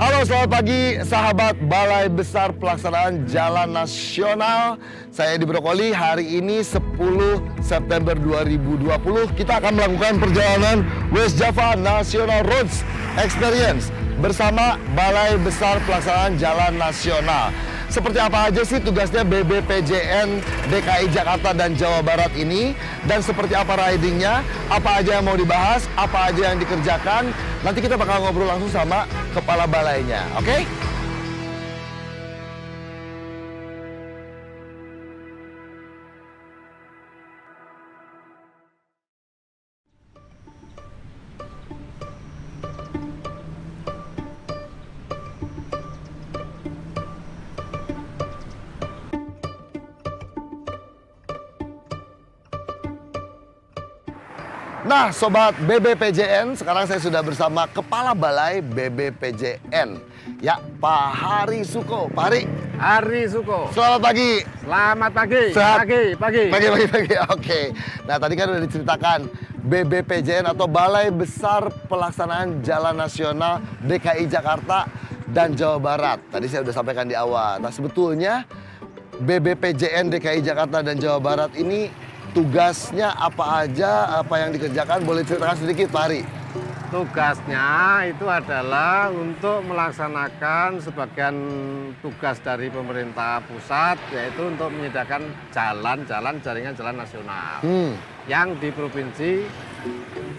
Halo, selamat pagi sahabat Balai Besar Pelaksanaan Jalan Nasional. Saya di Brokoli. Hari ini 10 September 2020 kita akan melakukan perjalanan West Java National Roads Experience bersama Balai Besar Pelaksanaan Jalan Nasional. Seperti apa aja sih tugasnya BBPJN DKI Jakarta dan Jawa Barat ini, dan seperti apa ridingnya, apa aja yang mau dibahas, apa aja yang dikerjakan. Nanti kita bakal ngobrol langsung sama kepala balainya, oke? Nah, Sobat BBPJN, sekarang saya sudah bersama Kepala Balai BBPJN. Ya, Pak Hari Suko. Pak Hari. Hari Suko. Selamat pagi. Selamat pagi. Sehat? Pagi. Pagi. Oke. Nah, tadi kan udah diceritakan BBPJN atau Balai Besar Pelaksanaan Jalan Nasional DKI Jakarta dan Jawa Barat. Tadi saya udah sampaikan di awal. Nah, sebetulnya BBPJN DKI Jakarta dan Jawa Barat ini tugasnya apa aja, apa yang dikerjakan, boleh ceritakan sedikit Pak Hari? Tugasnya itu adalah untuk melaksanakan sebagian tugas dari pemerintah pusat, yaitu untuk menyediakan jalan-jalan jaringan jalan nasional yang di Provinsi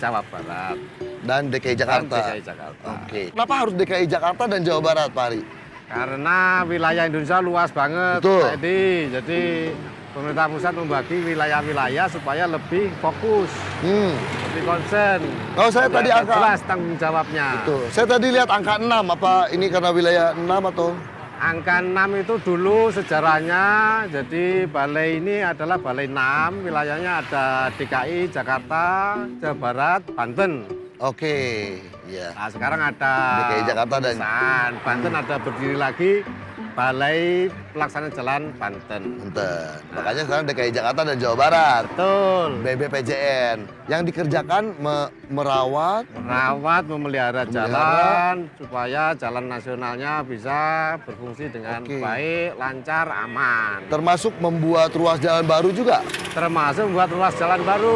Jawa Barat Dan DKI Jakarta? Dan DKI Jakarta. Oke. Kenapa harus DKI Jakarta dan Jawa Barat Pak Hari? Karena wilayah Indonesia luas banget. Betul. Jadi pemerintah pusat membagi wilayah-wilayah supaya lebih fokus, lebih konsen. Kalau saya tadi angka jelas tanggung jawabnya. Betul. Saya tadi lihat angka 6, apa ini karena wilayah 6 atau? Angka 6 itu dulu sejarahnya, jadi balai ini adalah balai 6, wilayahnya ada DKI, Jakarta, Jawa Barat, Banten. Oke, ya. Nah, sekarang ada DKI Jakarta dan Banten ada berdiri lagi Balai Pelaksanaan Jalan Banten. Makanya sekarang DKI Jakarta dan Jawa Barat. Betul. BBPJN yang dikerjakan merawat, memelihara jalan supaya jalan nasionalnya bisa berfungsi dengan baik, lancar, aman. Termasuk membuat ruas jalan baru juga. Termasuk membuat ruas jalan baru.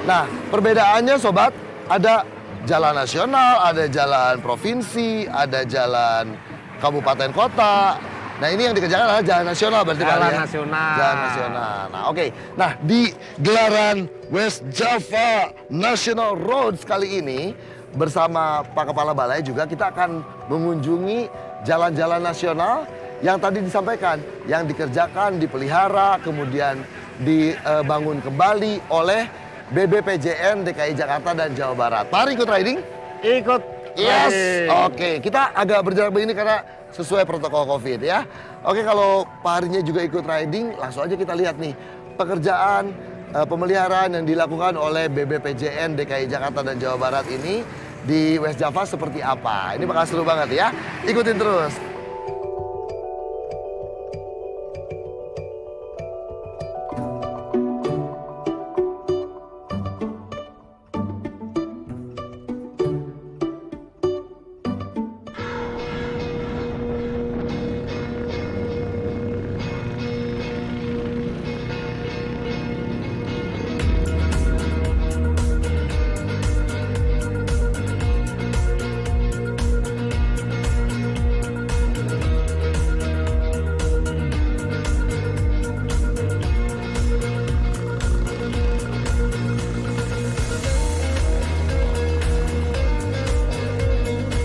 Nah, perbedaannya Sobat, ada jalan nasional, ada jalan provinsi, ada jalan kabupaten kota. Nah, ini yang dikerjakan adalah jalan nasional berarti Pak Jalan ya? nasional. Jalan nasional. Nah, oke. Nah, di gelaran West Java National Roads kali ini bersama Pak Kepala Balai juga kita akan mengunjungi jalan-jalan nasional yang tadi disampaikan, yang dikerjakan, dipelihara, kemudian dibangun kembali oleh BBPJN DKI Jakarta dan Jawa Barat. Pak Hari ikut riding? Ikut. Yes, oke. Kita agak berjarak begini karena sesuai protokol COVID ya. Oke, kalau Pak Harinya juga ikut riding, langsung aja kita lihat nih pekerjaan pemeliharaan yang dilakukan oleh BBPJN DKI Jakarta dan Jawa Barat ini di West Java seperti apa. Ini bakal seru banget ya. Ikutin terus.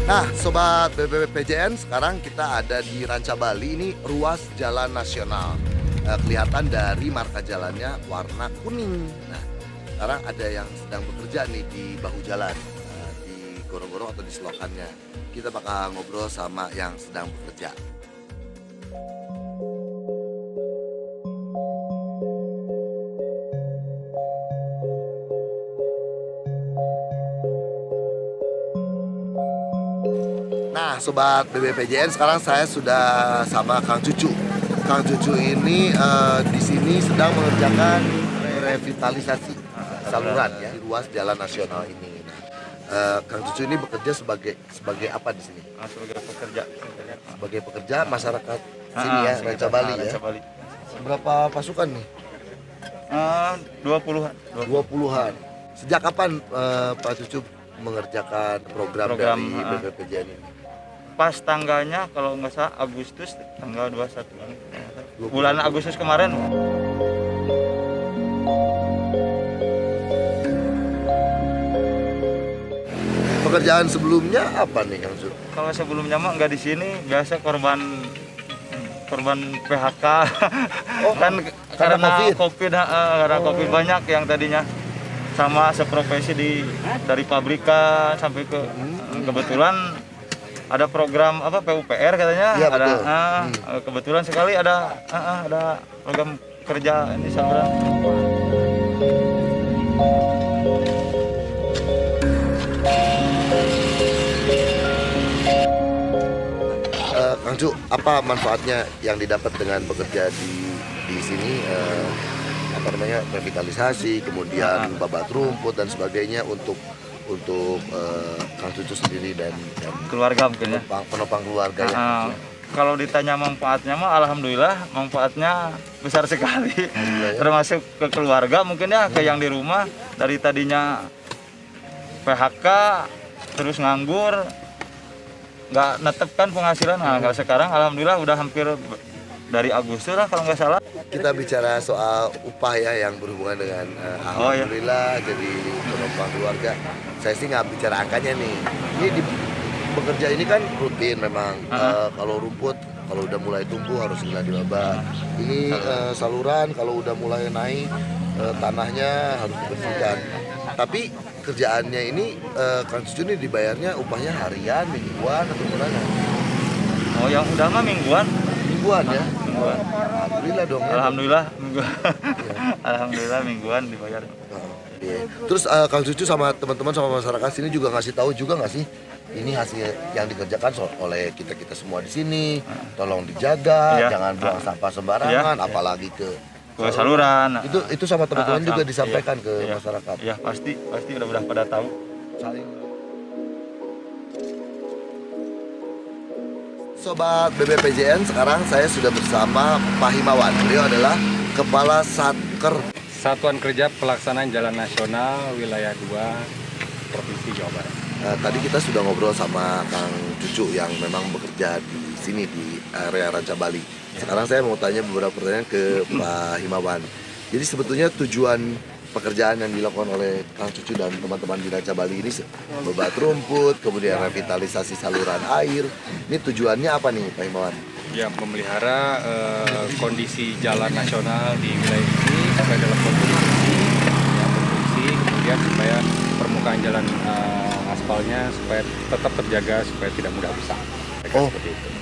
Nah, Sobat BBPJN, sekarang kita ada di Ranca Bali, ini ruas jalan nasional. Kelihatan dari marka jalannya warna kuning. Nah, sekarang ada yang sedang bekerja nih di bahu jalan, di gorong-gorong atau di selokannya. Kita bakal ngobrol sama yang sedang bekerja. Nah, Sobat BBPJN, sekarang saya sudah sama Kang Cucu. Kang Cucu ini di sini sedang mengerjakan revitalisasi saluran ya di ruas jalan nasional ini. Nah, Kang Cucu ini bekerja sebagai apa di sini? Sebagai pekerja. Sebagai pekerja masyarakat sini ya, sekitar Ranca Bali ya. Ranca Bali. Berapa pasukan nih? 20-an. 20-an. Sejak kapan Pak Cucu mengerjakan program dari BPPJN ini? Pas tanggalnya kalau nggak salah Agustus tanggal 21. Bulan Agustus kemarin. Pekerjaan sebelumnya apa nih Kang Cucu? Kalau sebelumnya mah nggak di sini, biasa korban PHK. Kan karena COVID, karena COVID banyak yang tadinya sama seprofesi dari pabrikan sampai ke kebetulan ada program apa PUPR katanya, ya, ada betul. kebetulan sekali ada program kerja ini saluran. Kang Cu, apa manfaatnya yang didapat dengan bekerja di sini? Apa namanya, revitalisasi, kemudian babat rumput dan sebagainya untuk Kang Cucu sendiri dan Keluarga mungkin ya. penopang keluarga ya. Kalau ditanya manfaatnya mah alhamdulillah manfaatnya besar sekali. Ya. Termasuk ke keluarga mungkin ya, ke yang di rumah dari tadinya PHK terus nganggur, nggak netep kan penghasilan. Nah, kalau sekarang alhamdulillah udah hampir dari Agustus lah kalau nggak salah. Kita bicara soal upah ya yang berhubungan dengan alhamdulillah jadi penopang keluarga. Saya sih nggak bicara angkanya nih. Ini bekerja ini kan rutin memang. Kalau rumput kalau udah mulai tumbuh harus segera dibabat. Ini saluran kalau udah mulai naik tanahnya harus dibersihkan. Tapi kerjaannya ini Kang Cucu ini dibayarnya upahnya harian, mingguan atau bulanan? Oh, yang udah mah mingguan. Mingguan ya. Mingguan. Alhamdulillah dong. Ya. Alhamdulillah mingguan. Alhamdulillah mingguan dibayar. Iya. Terus Kang Cucu sama teman-teman sama masyarakat sini juga ngasih tahu juga nggak sih ini hasil yang dikerjakan oleh kita semua di sini, tolong dijaga, jangan buang sampah sembarangan, apalagi ke saluran. Itu sama teman-teman juga disampaikan ke masyarakat. Ya pasti udah pada tahu. Saling. Sobat BBPJN, sekarang saya sudah bersama Pak Himawan. Beliau adalah Kepala Satker Satuan Kerja Pelaksanaan Jalan Nasional Wilayah 2 Provinsi Jawa Barat. Tadi kita sudah ngobrol sama Kang Cucu yang memang bekerja di sini di area Ranca Bali. Sekarang saya mau tanya beberapa pertanyaan ke Pak Himawan. Jadi sebetulnya tujuan pekerjaan yang dilakukan oleh Kang Cucu dan teman-teman di Ranca Bali ini babat rumput, kemudian revitalisasi saluran air. Ini tujuannya apa nih Pak Himawan? Ya, memelihara kondisi jalan nasional di wilayah ini supaya dalam kondisi kemudian supaya permukaan jalan aspalnya supaya tetap terjaga supaya tidak mudah rusak. Oh,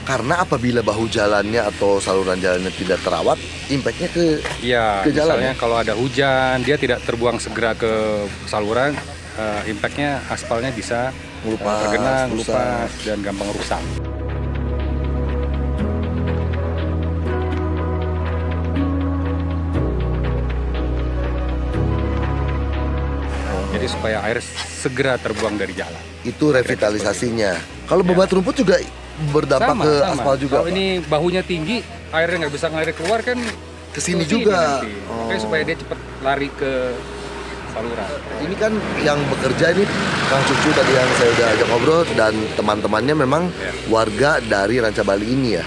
karena apabila bahu jalannya atau saluran jalannya tidak terawat, impactnya ke jalan. Misalnya kalau ada hujan, dia tidak terbuang segera ke saluran, impactnya aspalnya bisa tergenang, ngelupas, dan gampang rusak. Jadi supaya air segera terbuang dari jalan. Itu revitalisasinya. Kalau babat rumput juga berdampak ke aspal juga. Kalau ini bahunya tinggi, airnya nggak bisa ngalir keluar kan ke sini juga. Oke, supaya dia cepat lari ke saluran. Ini kan yang bekerja ini Kang Cucu tadi yang saya udah ajak ngobrol dan teman-temannya memang warga dari Ranca Bali ini ya.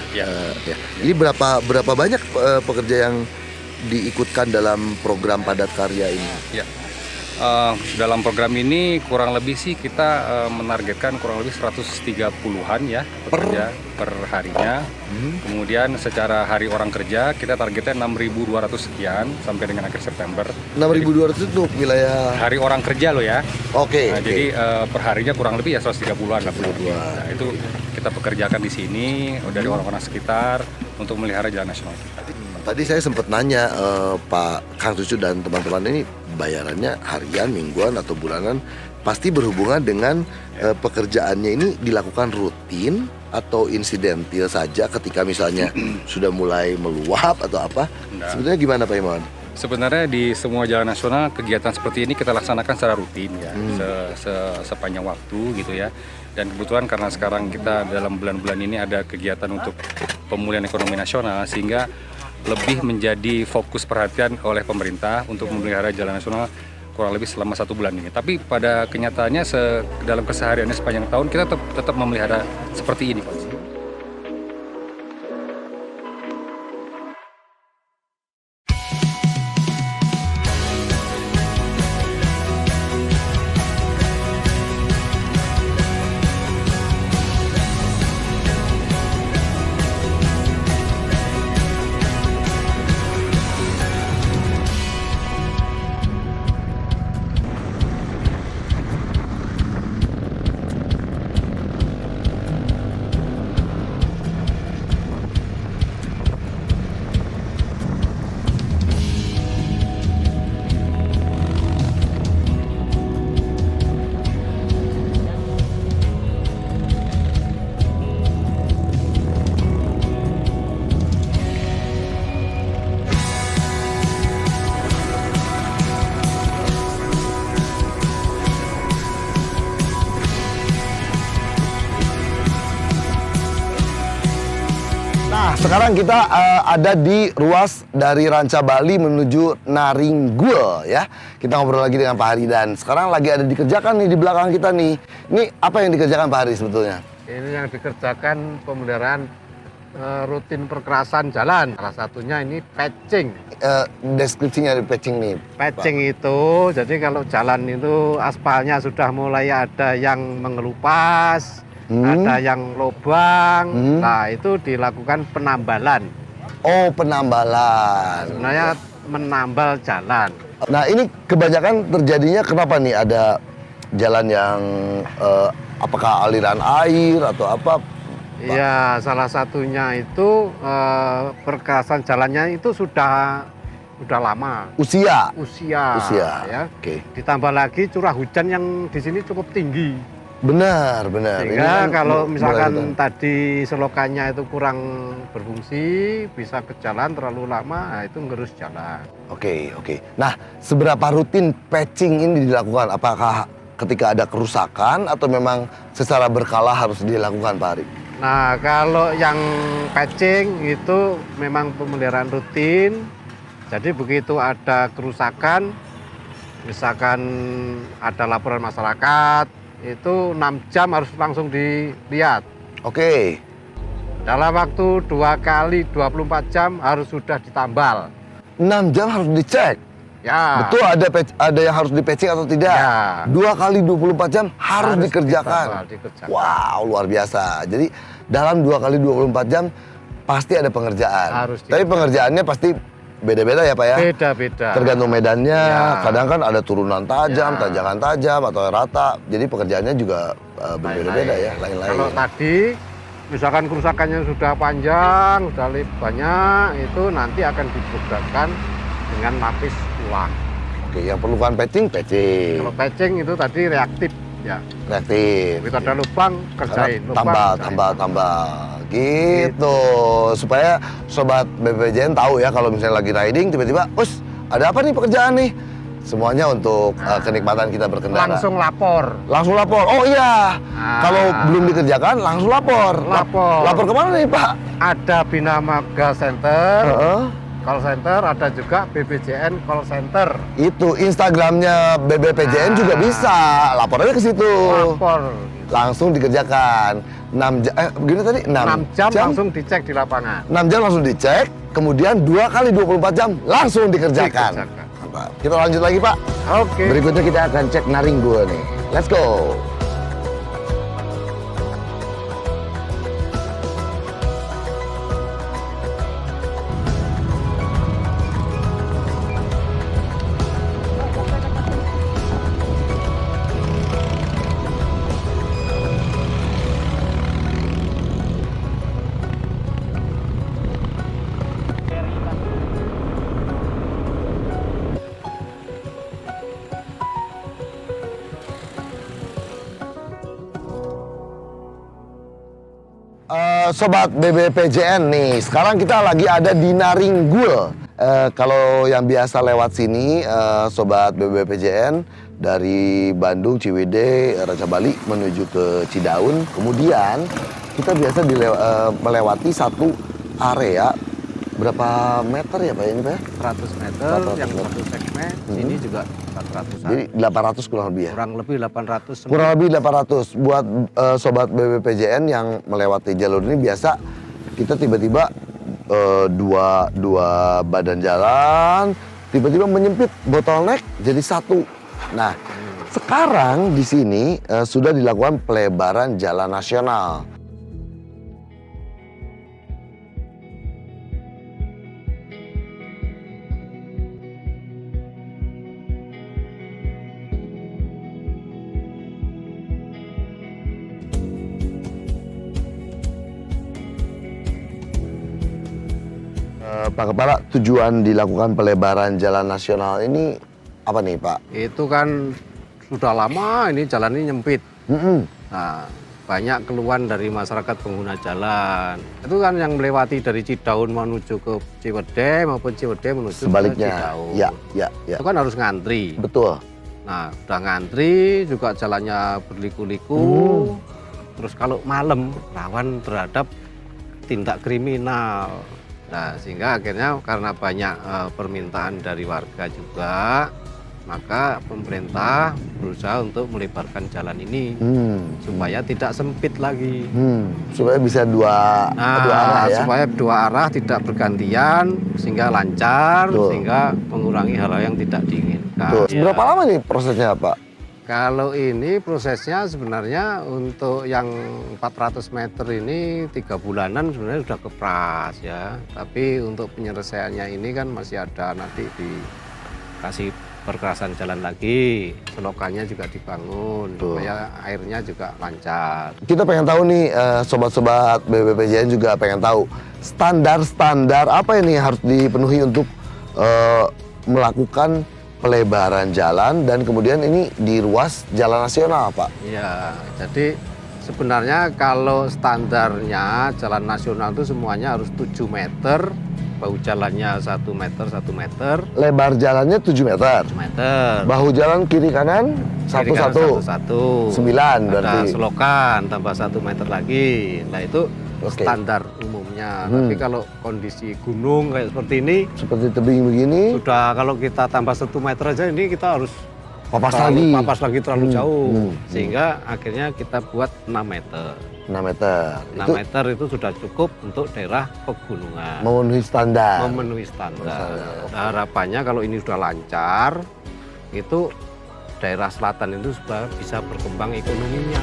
Ini berapa banyak pekerja yang diikutkan dalam program padat karya ini? Ya. Dalam program ini kurang lebih sih kita menargetkan kurang lebih 130-an ya pekerja per harinya. Kemudian secara hari orang kerja kita targetnya 6.200 sekian sampai dengan akhir September. 6.200 itu wilayah hari orang kerja loh ya. Oke. Jadi per harinya kurang lebih ya 130-an. Nah, itu kita pekerjakan di sini dari orang-orang sekitar untuk melihara jalan nasional kita. Tadi saya sempat nanya Pak Kang Cucu dan teman-teman ini bayarannya harian, mingguan atau bulanan, pasti berhubungan dengan pekerjaannya ini dilakukan rutin atau insidentil saja ketika misalnya sudah mulai meluap atau apa. Sebenarnya gimana Pak Iman? Sebenarnya di semua jalan nasional kegiatan seperti ini kita laksanakan secara rutin ya, sepanjang waktu gitu ya. Dan kebetulan karena sekarang kita dalam bulan-bulan ini ada kegiatan untuk pemulihan ekonomi nasional, sehingga lebih menjadi fokus perhatian oleh pemerintah untuk memelihara jalan nasional kurang lebih selama 1 bulan ini. Tapi pada kenyataannya dalam kesehariannya sepanjang tahun kita tetap memelihara seperti ini, Pak. Nah, sekarang kita ada di ruas dari Ranca Bali menuju Naringgul ya. Kita ngobrol lagi dengan Pak Hari dan sekarang lagi ada dikerjakan nih di belakang kita nih. Ini apa yang dikerjakan Pak Hari sebetulnya? Ini yang dikerjakan pemeliharaan rutin perkerasan jalan. Salah satunya ini patching. Deskripsinya di patching nih. Patching itu, jadi kalau jalan itu aspalnya sudah mulai ada yang mengelupas, ada yang lobang, nah itu dilakukan penambalan. Oh, penambalan. Sebenarnya menambal jalan. Nah, ini kebanyakan terjadinya kenapa nih ada jalan yang apakah aliran air atau apa? Iya, salah satunya itu perkerasan jalannya itu sudah lama. Usia. Ya. Oke. Ditambah lagi curah hujan yang di sini cukup tinggi. Benar. Sehingga Ini kan kalau misalkan mulai tadi selokannya itu kurang berfungsi, bisa ke jalan terlalu lama, nah itu ngerus jalan. Oke. Nah, seberapa rutin patching ini dilakukan? Apakah ketika ada kerusakan atau memang secara berkala harus dilakukan, Pak Ari? Nah, kalau yang patching itu memang pemeliharaan rutin. Jadi begitu ada kerusakan, misalkan ada laporan masyarakat, itu 6 jam harus langsung dilihat. Oke. Dalam waktu 2 kali 24 jam harus sudah ditambal. 6 jam harus dicek. Ya. Betul ada yang harus di-patching atau tidak? Ya. 2 kali 24 jam harus dikerjakan. dikerjakan. Wow, luar biasa. Jadi dalam 2 kali 24 jam pasti ada pengerjaan. Harus Tapi pengerjaannya pasti beda-beda ya Pak ya? Beda-beda. Tergantung medannya, Ya. kadang kan ada turunan tajam, Ya. tanjakan tajam atau rata. Jadi pekerjaannya juga berbeda-beda ya, lain-lain. Kalau tadi misalkan kerusakannya sudah panjang, sudah banyak, itu nanti akan dibudakan dengan lapis ulang. Oke, yang perlukan patching. Kalau patching itu tadi reaktif ya. Reaktif. Begitu ada lubang, kerjain. Tambah. Gitu. Supaya sobat BPJN tahu ya kalau misalnya lagi riding tiba-tiba, "Us, ada apa nih pekerjaan nih?" Semuanya untuk kenikmatan kita berkendara. Langsung lapor. Oh iya. Nah. Kalau belum dikerjakan langsung lapor. Lapor. Lapor kemana nih, Pak? Ada Bina Marga Center, Heeh. call center, ada juga BPJN call center. Itu Instagramnya BBPJN juga bisa. Laporannya ke situ. Lapor. Langsung dikerjakan. 6 jam, begini tadi 6 jam langsung dicek di lapangan. 6 jam langsung dicek, kemudian 2 kali 24 jam langsung dikerjakan. Mantap. Kita lanjut lagi, Pak. Oke. Berikutnya kita akan cek Naringgul nih. Let's go. Sobat BBPJN nih, sekarang kita lagi ada di Naringgul. Kalau yang biasa lewat sini, sobat BBPJN dari Bandung, Ciwidey, Raja Bali menuju ke Cidaun, kemudian kita biasa melewati satu area berapa meter ya Pak ini Pak? 100 meter, 100 yang meter. satu segmen, sini juga 400-an. Jadi 800 kurang lebih ya? Kurang lebih 800. Kurang lebih 800. Buat sobat BBPJN yang melewati jalur ini biasa kita tiba-tiba dua badan jalan tiba-tiba menyempit, bottleneck jadi satu. Nah, sekarang di sini sudah dilakukan pelebaran jalan nasional. Pak Kepala, tujuan dilakukan pelebaran jalan nasional ini apa nih Pak? Itu kan sudah lama ini jalan ini nyempit. Nah, banyak keluhan dari masyarakat pengguna jalan. Itu kan yang melewati dari Cidaun menuju ke Ciwidey maupun Ciwidey menuju Sebaliknya. ke Cidaun. Ya. Itu kan harus ngantri. Betul. Nah, udah ngantri juga jalannya berliku-liku. Terus kalau malam rawan terhadap tindak kriminal. Nah, sehingga akhirnya karena banyak permintaan dari warga juga, maka pemerintah berusaha untuk melebarkan jalan ini supaya tidak sempit lagi. Supaya bisa dua arah ya. Supaya dua arah tidak bergantian sehingga lancar, Betul. sehingga mengurangi hal-hal yang tidak diinginkan. Betul. Ya. Berapa lama nih prosesnya Pak? Kalau ini prosesnya sebenarnya untuk yang 400 meter ini 3 bulanan sebenarnya sudah kepras ya. Tapi untuk penyelesaiannya ini kan masih ada nanti dikasih perkerasan jalan lagi, selokannya juga dibangun supaya airnya juga lancar. Kita pengen tahu nih sobat-sobat BBPJN juga pengen tahu standar-standar apa ini harus dipenuhi untuk melakukan pelebaran jalan dan kemudian ini di ruas jalan nasional Pak. Iya, jadi sebenarnya kalau standarnya jalan nasional itu semuanya harus 7 meter, bahu jalannya 1 meter, 1 meter. Lebar jalannya 7 meter. 1 meter. Bahu jalan kiri kanan Kiri kanan satu-satu. satu. 9 berarti. Ada selokan tambah 1 meter lagi. Nah itu Oke. standar umumnya. Tapi kalau kondisi gunung kayak seperti ini, Seperti tebing begini, sudah kalau kita tambah 1 meter aja ini kita harus papas papas lagi terlalu jauh. Hmm. Sehingga akhirnya kita buat 6 meter. 6 meter. 6 meter itu sudah cukup untuk daerah pegunungan. Memenuhi standar. Memenuhi standar. Nah, harapannya kalau ini sudah lancar, itu daerah selatan itu sudah bisa berkembang ekonominya.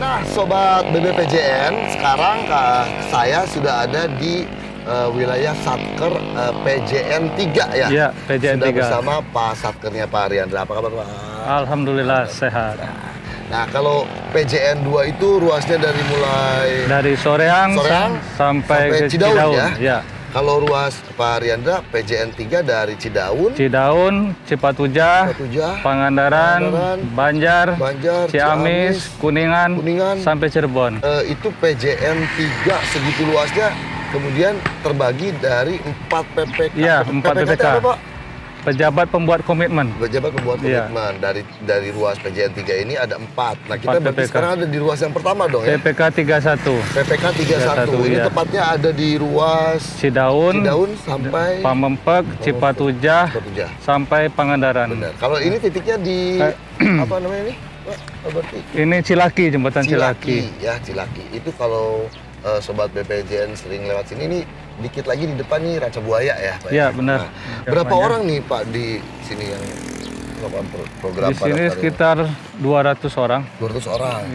Nah, sobat BBPJN, sekarang saya sudah ada di wilayah Satker PJN 3 ya. Iya, PJN sudah 3. bersama Pak Satkernya Pak Ariandra. Apa kabar Pak? Alhamdulillah sehat. Nah, kalau PJN 2 itu ruasnya dari mulai Dari Soreang, Soreang sampai ke Cidaun, Cidaun. ya? Ya. Kalau ruas Pak Riandra, PJN 3 dari Cidaun, Cidaun, Cipatujah, Patujah, Pangandaran, Banjar, Banjar, Ciamis, Kuningan, sampai Cirebon. Itu PJN 3 segitu luasnya, kemudian terbagi dari 4 PPK. Iya, 4 PPK. PPK. Apa, Pak? Pejabat pembuat komitmen. Pejabat pembuat Iya. komitmen. Dari ruas PJN 3 ini ada 4. Nah, kita 4 berarti PPK. sekarang ada di ruas yang pertama dong ya? PPK 31, PPK 31. Ini iya. tepatnya ada di ruas Cidaun, sampai Pamempek, Cipatujah, Patujah. sampai Pangandaran. Benar. Kalau ini titiknya di apa namanya ini? Pak, berarti Ini Cilaki, jembatan Cilaki. Ya, Cilaki. Itu kalau sobat BPJN sering lewat sini nih, dikit lagi di depan nih Ranca Buaya ya, Pak. Iya, benar. Berapa Banyak. orang nih Pak di sini yang melakukan program Di sini padat karya? sekitar 200 orang. 200 orang.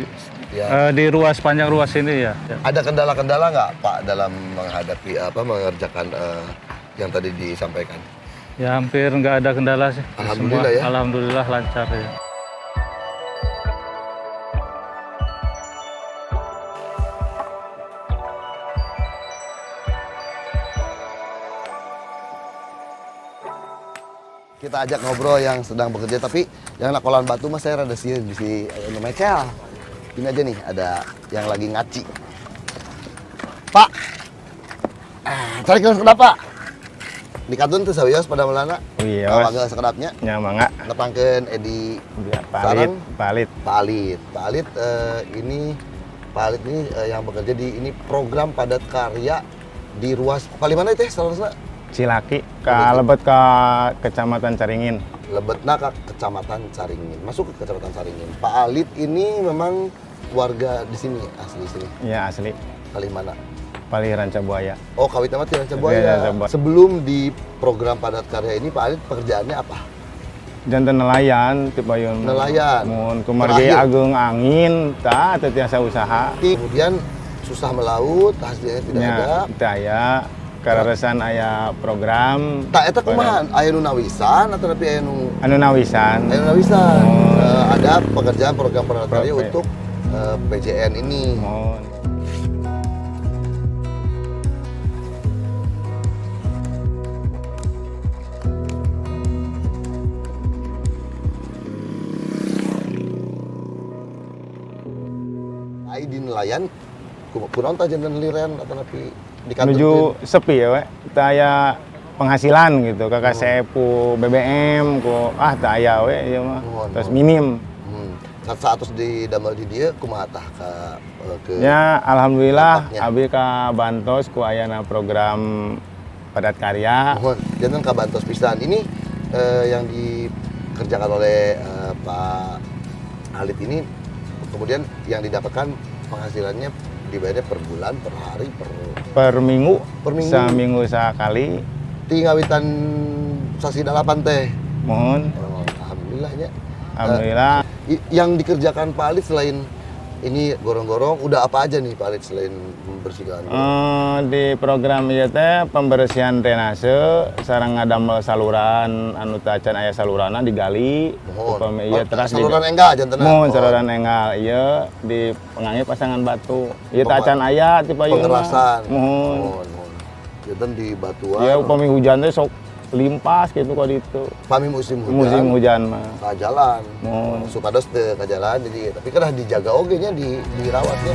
Ya. Di ruas panjang ruas ini ya. Ada kendala-kendala nggak Pak dalam menghadapi mengerjakan yang tadi disampaikan? Ya hampir nggak ada kendala sih. Alhamdulillah ya. Alhamdulillah lancar ya. Kita ajak ngobrol yang sedang bekerja, tapi yang nakolan batu mas saya rada sih di Mecel. Ini aja nih ada yang lagi ngaci. Pak, cari kenapa? Di katun tuh sawios pada melana. Iya, Awagel sekedapnya. nya mangga Nepangkeun Edi palit, Sareng. palit. Pak Alit. Pak Alit ini yang bekerja di ini program padat karya di ruas paling mana itu ya? Salah Cilaki ke lebet ke Kecamatan Caringin. Lebetna ke Kecamatan Caringin. Masuk ke Kecamatan Caringin. Pak Alit ini memang warga di sini, asli sini. Iya asli. Kali mana? Pali Ranca Buaya. Oh, Kawit Amat Ranca Iya, Buaya. Ranca Buaya. Sebelum di program padat karya ini Pak Alit pekerjaannya apa? Jantan nelayan ti payun. Nelayan. Mun kumargi Terakhir. agung angin tah teu tiasa usaha. Kemudian susah melaut, hasilnya tidak ada. Nya teu aya kareresan aya program Tak eta kumaha? Aya nu nawisan atau tapi aya nu anu nawisan. nawisan. Oh. Ada pekerjaan program padat karya Oke. untuk PJN ini. Mohon. Ai di nelayan kunaon tah janten liren atau napi di Menuju sepi ya we. Teu aya penghasilan gitu kakak sepu BBM ku teu aya we ieu mah. Mohon, Terus mohon. minim. Saat di damel di dia kumaha tah ke Ya, alhamdulillah dampaknya. abi ka bantos ku ayana program padat karya. mohon janten ka bantos pisan. Ini yang dikerjakan oleh Pak Alit ini kemudian yang didapatkan penghasilannya dibayarnya per bulan, per hari, Per minggu, Per minggu. saminggu sakali. ngawitan sasi dalapan teh. Mohon, Oh, alhamdulillahnya. alhamdulillah. Yang dikerjakan Pak Alit selain ini gorong-gorong, udah apa aja nih Pak Alit selain membersihkan? Di program ieu teh pembersihan drainase sareng ngadamel saluran anu teu acan aya salurana digali. Upami ieu teras saluran enggak janten. Mohon saluran enggal ieu di pengangi pasangan batu. Ieu teu acan aya ti payung. Pengerasan. Mohon. Mohon. Janten di batuan. Ieu upami hujan teh sok limpas gitu kok ditu. Pami musim hujan. Musim hujan mah. Ka jalan. Mohon. Supados teu ka jalan jadi tapi kan dijaga oge nya dirawatnya.